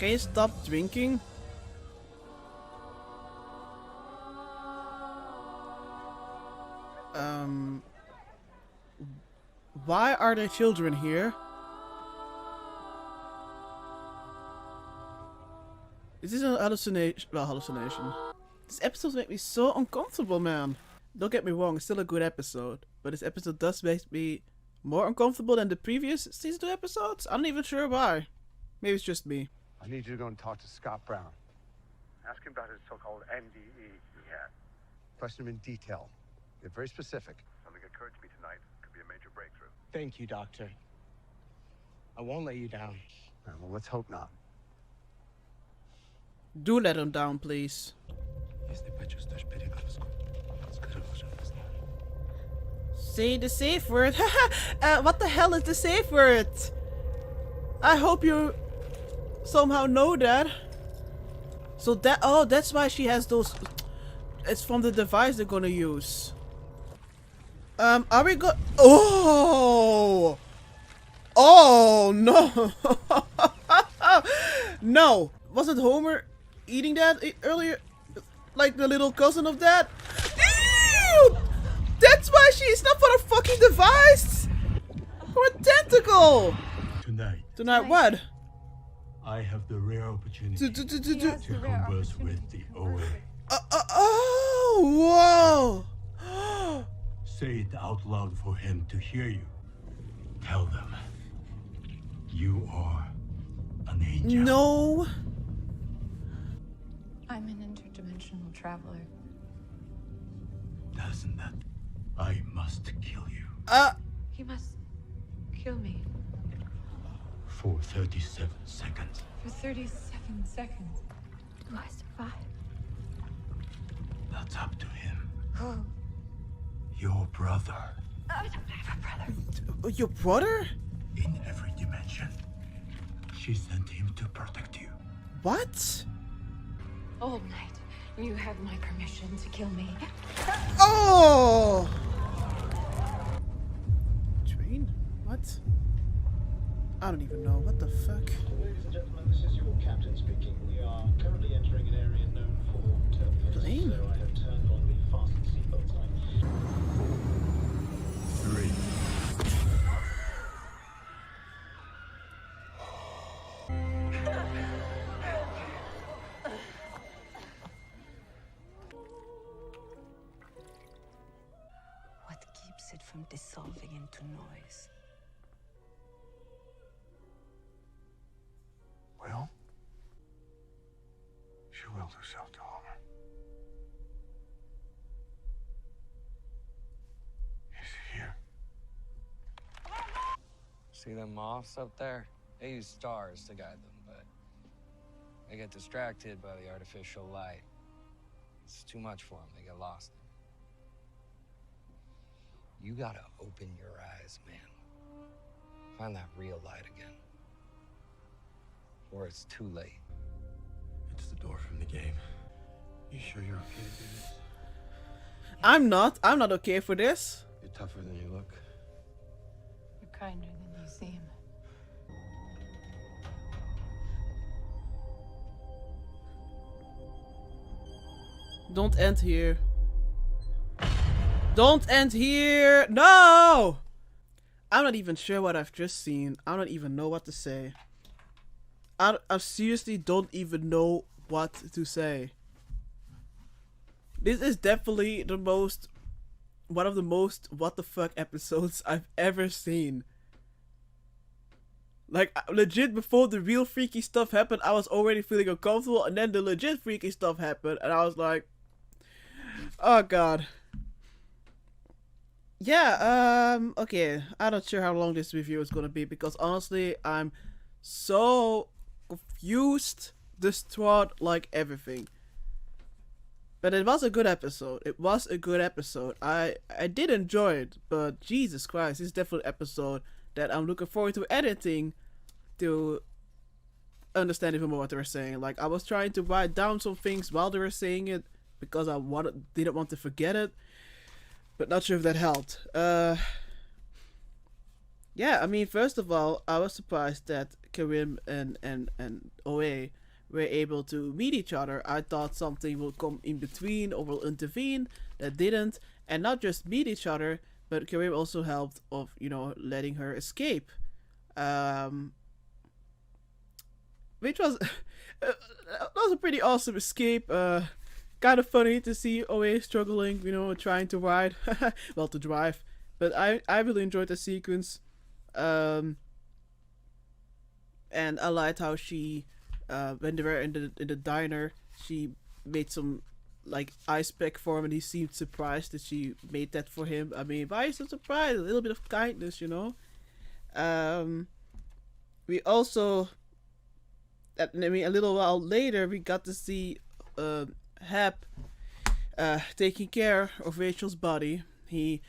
Can you stop drinking? Why are there children here? Is this an hallucination? Well, hallucination. This episode makes me so uncomfortable, man. Don't get me wrong, it's still a good episode. But this episode does make me more uncomfortable than the previous season 2 episodes. I'm not even sure why. Maybe it's just me. I need you to go and talk to Scott Brown. Ask him about his so-called NDE he had. Question him in detail. Get very specific. Something occurred to me tonight. Could be a major breakthrough. Thank you, Doctor. I won't let you down. All right, well, let's hope not. Do let him down, please. Say the safe word. What the hell is the safe word? I hope you somehow know that. So that, oh, that's why she has those. It's from the device they're gonna use. Are we go? Oh, oh no, no! Wasn't Homer eating that earlier? Like the little cousin of that? Ew! That's why she's not for a fucking device. For a tentacle. Tonight what? I have the rare opportunity to To converse with the OA. Oh, whoa! Say it out loud for him to hear you. Tell them you are an angel. No. I'm an interdimensional traveler. Doesn't that? I must kill you. He must kill me For 37 seconds. for 37 seconds. Do I survive? That's up to him. Oh, Your brother. I don't have a brother. Your brother? In every dimension. She sent him to protect you. What? All night, you have my permission to kill me. Oh! Train? What? I don't even know. What the fuck? Ladies and gentlemen, this is your captain speaking. We are currently entering an area known for turbulence, Plane? so I have turned on the fasten seatbelt sign. 3. What keeps it from dissolving into noise? Well, she will do so to Homer. He's here. See them moths up there? They use stars to guide them, but they get distracted by the artificial light. It's too much for them. They get lost. You gotta open your eyes, man. Find that real light again. Or it's too late. It's the door from the game. You sure you're okay to do this? I'm not okay for this. You're tougher than you look. You're kinder than you seem. Don't end here. Don't end here! No! I'm not even sure what I've just seen. I don't even know what to say. I seriously don't even know what to say. This is definitely one of the most what the fuck episodes I've ever seen. Like, legit, before the real freaky stuff happened, I was already feeling uncomfortable, and then the legit freaky stuff happened, and I was like, oh god. Yeah, okay, I'm not sure how long this review is gonna be, because honestly, I'm so confused, distraught, like everything. But it was a good episode. It was a good episode. I did enjoy it, but Jesus Christ, this is definitely an episode that I'm looking forward to editing to understand even more what they were saying. Like, I was trying to write down some things while they were saying it because I didn't want to forget it, but not sure if that helped. Yeah, I mean, first of all, I was surprised that Karim and Oe were able to meet each other. I thought something will come in between or will intervene. That didn't, and not just meet each other, but Karim also helped of letting her escape, um, which was that was a pretty awesome escape. Kind of funny to see Oe struggling, trying to ride, well, to drive. But I really enjoyed the sequence. Um, and I liked how she, when they were in the diner, she made some like ice pack for him, and he seemed surprised that she made that for him. I mean, why is so surprised? A little bit of kindness. Um, we also, I mean, a little while later, we got to see Hap taking care of Rachel's body. He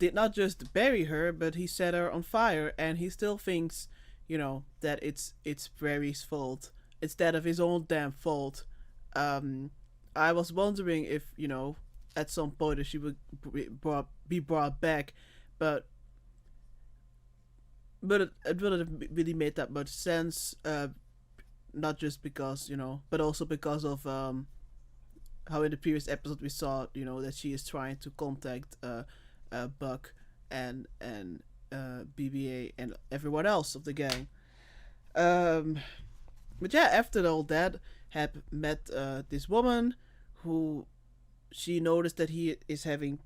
did not just bury her, but he set her on fire, and he still thinks, that it's Prairie's fault instead of his own damn fault. I was wondering if, at some point if she would be brought back, but it wouldn't have really made that much sense. Not just because, but also because of how in the previous episode we saw, that she is trying to contact Buck and BBA and everyone else of the gang. But yeah, after all that, Hap met this woman who she noticed that he is having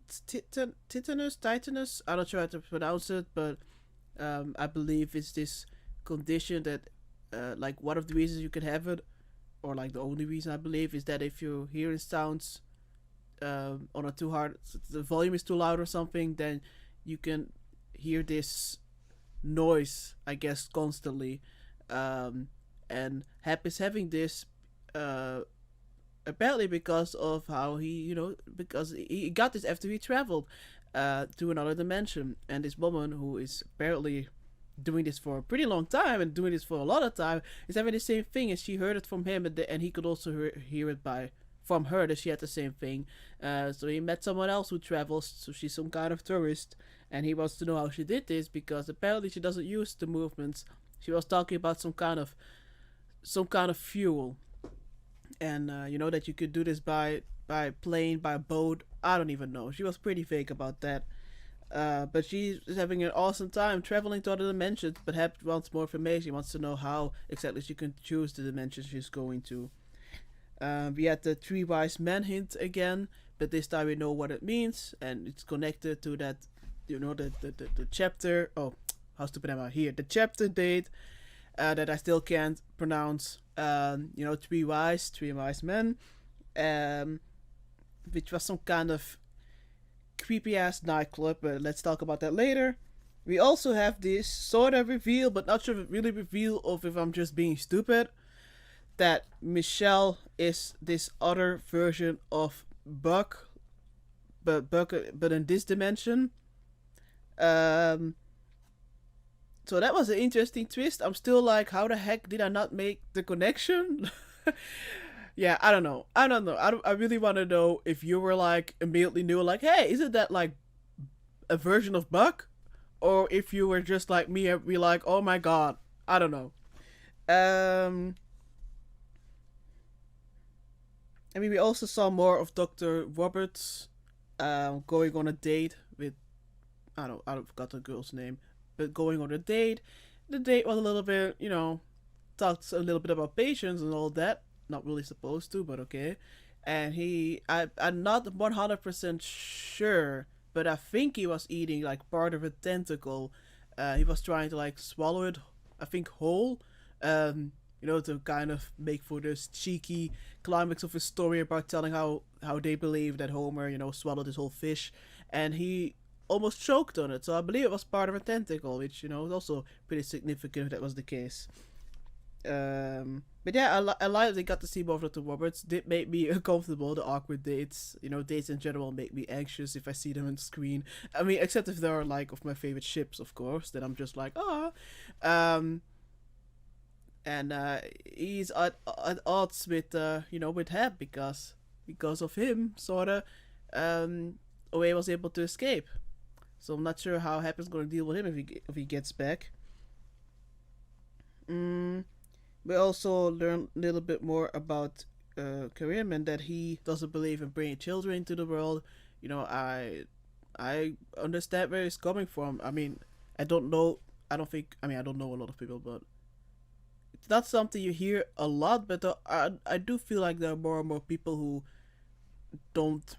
titanus. I'm not sure how to pronounce it, but I believe it's this condition that, like, one of the reasons you can have it, or like the only reason I believe, is that if you're hearing sounds on a too hard, the volume is too loud or something, then you can hear this noise, I guess, constantly. And Hap is having this apparently because of how he, because he got this after he traveled to another dimension, and this woman who is apparently doing this for a pretty long time and doing this for a lot of time is having the same thing, and she heard it from him, and he could also hear it from her that she had the same thing. So he met someone else who travels, so she's some kind of tourist, and he wants to know how she did this because apparently she doesn't use the movements. She was talking about some kind of fuel, and that you could do this by plane, by boat. I don't even know. She was pretty vague about that. But she's having an awesome time traveling to other dimensions, but Hap wants more information. He wants to know how exactly she can choose the dimension she's going to. We had the three wise men hint again, but this time we know what it means, and it's connected to that, the chapter. Oh, how stupid am I here? The chapter date that I still can't pronounce. Three wise men, which was some kind of creepy ass nightclub, but let's talk about that later. We also have this sort of reveal, but not sure if it really reveal of if I'm just being stupid, that Michelle is this other version of Buck, but in this dimension. So that was an interesting twist. I'm still like, how the heck did I not make the connection? Yeah, I don't know. I really want to know if you were like immediately knew, like, hey, isn't that like a version of Buck? Or if you were just like me and be like, oh my god, I don't know. I mean, we also saw more of Dr. Roberts going on a date with, I forgot the girl's name, but going on a date. The date was a little bit, talked a little bit about patience and all that. Not really supposed to, but okay. And I'm not 100% sure, but I think he was eating like part of a tentacle. He was trying to like swallow it, I think, whole. To kind of make for this cheeky climax of his story about telling how they believe that Homer, swallowed his whole fish, and he almost choked on it. So I believe it was part of a tentacle, which, is also pretty significant if that was the case. But yeah, I like they got to see both of the Roberts. Did make me uncomfortable. The awkward dates, dates in general make me anxious if I see them on screen. I mean, except if they're like of my favorite ships, of course. Then I'm just like, and he's at odds with with Hap because of him, sorta. Owe was able to escape. So I'm not sure how Happy's gonna deal with him if he gets back. We also learn a little bit more about Karim, and that he doesn't believe in bringing children into the world. You know, I understand where he's coming from. I mean, I don't know. I don't think. I mean, I don't know a lot of people, but it's not something you hear a lot. But I do feel like there are more and more people who don't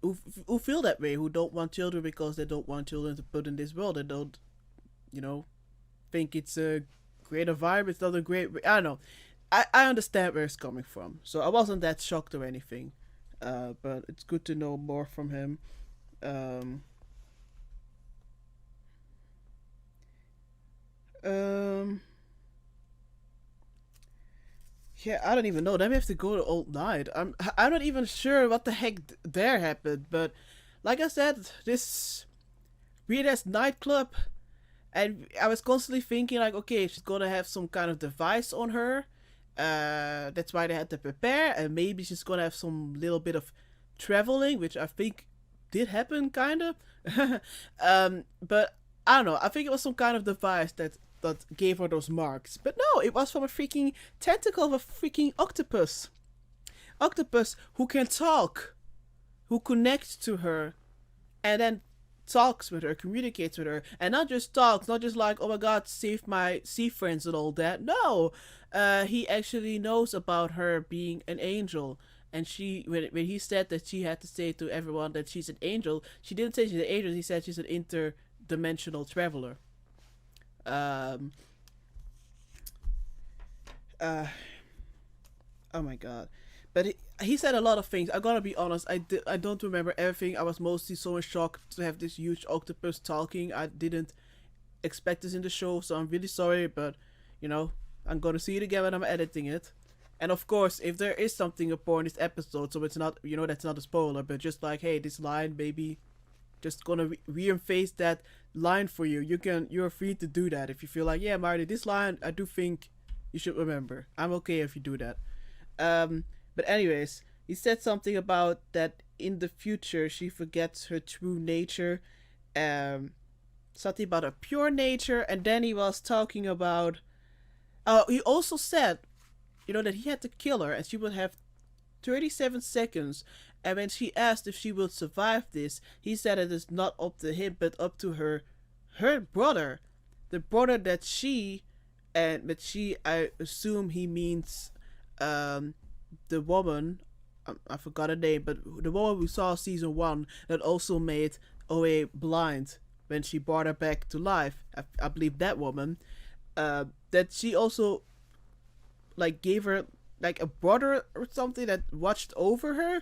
who feel that way, who don't want children because they don't want children to put in this world. They don't, you know, think it's a great environment. It's not a great. I don't know. I understand where it's coming from, so I wasn't that shocked or anything. But it's good to know more from him. Um, um, yeah, I don't even know. Then we have to go to Old Night. I'm not even sure what the heck there happened. But like I said, this weird ass nightclub, and I was constantly thinking like, okay, she's gonna have some kind of device on her. That's why they had to prepare, and maybe she's gonna have some little bit of traveling, which I think did happen, kind of. But I don't know. I think it was some kind of device that gave her those marks. But no, it was from a freaking tentacle of a freaking octopus. Octopus who can talk, who connects to her, and then talks with her, communicates with her, and not just talks, not just like, oh my god, save my sea friends and all that. No, he actually knows about her being an angel. And when he said that she had to say to everyone that she's an angel, she didn't say she's an angel. He said she's an interdimensional traveler. Oh my god. But he said a lot of things. I gotta be honest, I don't remember everything. I was mostly so in shock to have this huge octopus talking. I didn't expect this in the show, so I'm really sorry, but, you know, I'm gonna see it again when I'm editing it. And of course, if there is something important in this episode, so it's not, you know, that's not a spoiler, but just like, hey, this line, maybe just gonna reinforce that line for you. You're free to do that if you feel like, yeah, Marty, this line I do think you should remember. I'm okay if you do that. But anyways, he said something about that in the future she forgets her true nature. Something about a pure nature, and then he was talking about. He also said, you know, that he had to kill her, and she would have 37 seconds. And when she asked if she would survive this, he said it is not up to him, but up to her brother, the brother that she, I assume he means, the woman, I forgot her name, but the woman we saw season 1 that also made Oe blind when she brought her back to life. I believe that woman, that she also, like, gave her like a brother or something that watched over her.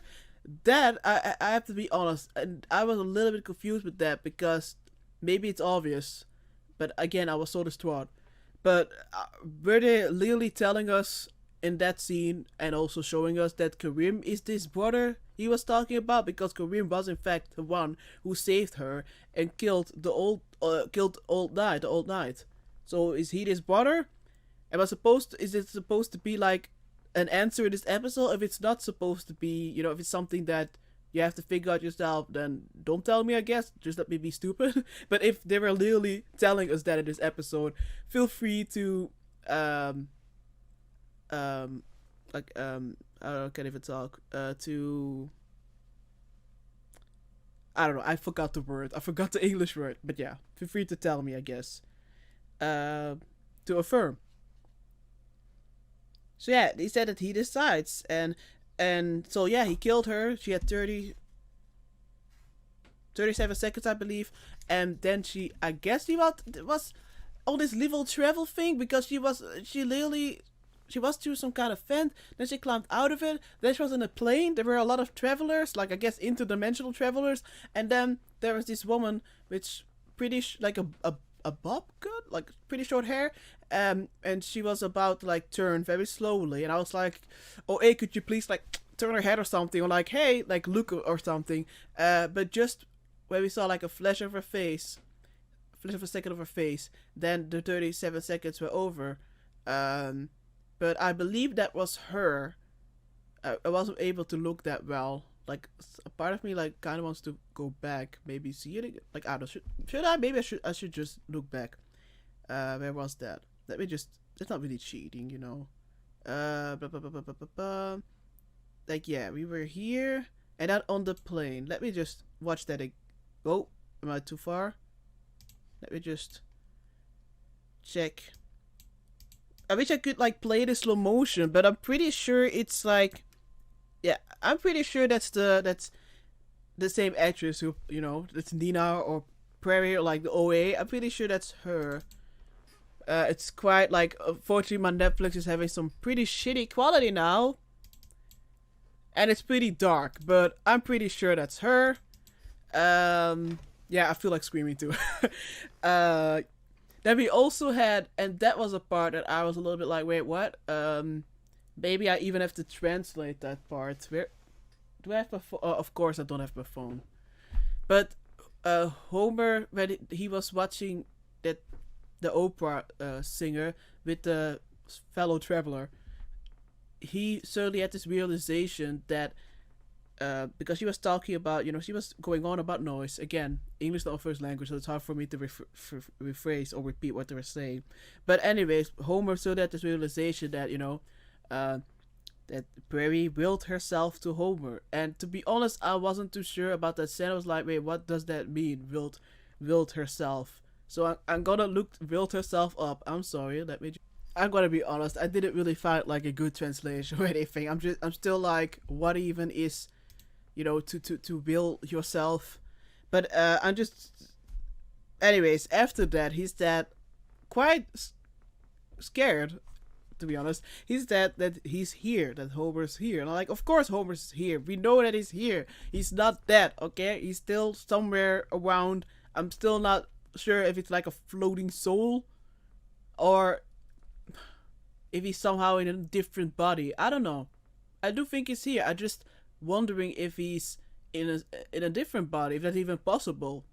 That I have to be honest, and I was a little bit confused with that, because maybe it's obvious, but again, I was so distraught. But were they literally telling us in that scene, and also showing us that Karim is this brother he was talking about? Because Karim was in fact the one who saved her and killed the old knight. So is he this brother? Is it supposed to be like an answer in this episode? If it's not supposed to be, you know, if it's something that you have to figure out yourself, then don't tell me, I guess. Just let me be stupid. But if they were literally telling us that in this episode, feel free to I can't even talk. To, I don't know, I forgot the word. I forgot the English word. But yeah, feel free to tell me, I guess. To affirm. So yeah, he said that he decides, and so yeah, he killed her. She had 37 seconds, I believe, and then I guess he was on this little travel thing, because she was through some kind of vent, then she climbed out of it, then she was in a plane. There were a lot of travelers, like, I guess interdimensional travelers, and then there was this woman which pretty like a bob cut, like pretty short hair, and she was about to like turn very slowly, and I was like, oh hey, could you please like turn her head or something, or like, hey, like look or something, but just when we saw like a flash of a second of her face, then the 37 seconds were over. But I believe that was her. I wasn't able to look that well like a part of me like kind of wants to go back, maybe see it again. Like I don't know, should I? Maybe I should just look back. Where was that? Let me just. It's not really cheating, you know. Blah, blah, blah, blah, blah, blah, blah. Like yeah, we were here and not on the plane. Let me just watch that. Oh, am I too far? Let me just check. I wish I could like play the slow motion, but I'm pretty sure it's like, yeah, I'm pretty sure that's the same actress who, you know, it's Nina or Prairie or like the OA. I'm pretty sure that's her. It's quite like, unfortunately my Netflix is having some pretty shitty quality now. And it's pretty dark, but I'm pretty sure that's her. Yeah, I feel like screaming too. Then we also had, and that was a part that I was a little bit like, wait, what? Maybe I even have to translate that part. Where do I have my phone? Oh, of course I don't have my phone. But Homer, when he was watching the opera singer with the fellow traveler, he certainly had this realization that because she was talking about, you know, she was going on about noise. Again, English is not my first language, so it's hard for me to rephrase or repeat what they were saying. But anyways, Homer certainly had this realization that, you know, that Prairie willed herself to Homer. And to be honest, I wasn't too sure about that scene. I was like, wait, what does that mean? Willed herself. So I'm gonna look willed herself up. I'm sorry, I'm gonna be honest, I didn't really find like a good translation or anything. I'm still like, what even is, you know, to will yourself? But I'm just, anyways, after that, he's that quite scared, to be honest. He's that he's here, that Homer's here. And I'm like, of course Homer's here. We know that he's here. He's not dead, okay? He's still somewhere around. I'm still not sure if it's like a floating soul or if he's somehow in a different body. I don't know. I do think he's here. I'm just wondering if he's in a different body, if that's even possible.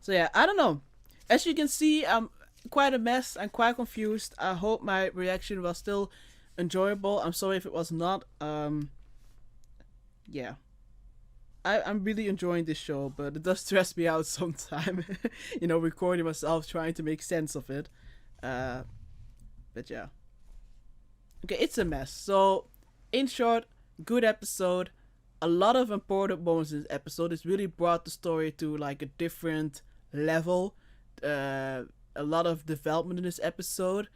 So yeah, I don't know. As you can see, I'm quite a mess. I'm quite confused. I hope my reaction was still enjoyable. I'm sorry if it was not. Yeah. I'm really enjoying this show, but it does stress me out sometimes. You know, recording myself, trying to make sense of it. But yeah. Okay, it's a mess. So, in short, good episode. A lot of important moments in this episode. It's really brought the story to like a different level. A lot of development in this episode.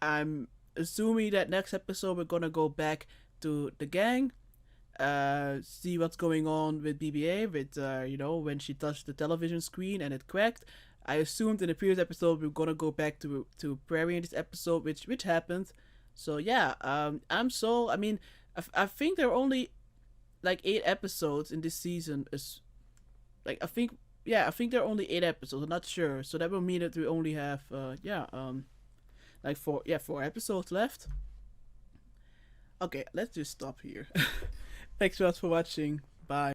I'm assuming that next episode we're gonna go back to the gang. See what's going on with BB-8, with you know, when she touched the television screen and it cracked. I assumed in the previous episode we're gonna go back to Prairie in this episode, which happened. So yeah, I mean, I think there are only like 8 episodes in this season. Is like I think there are only 8 episodes. I'm not sure, so that will mean that we only have like 4 episodes left. Okay, let's just stop here. Thanks so much for watching. Bye.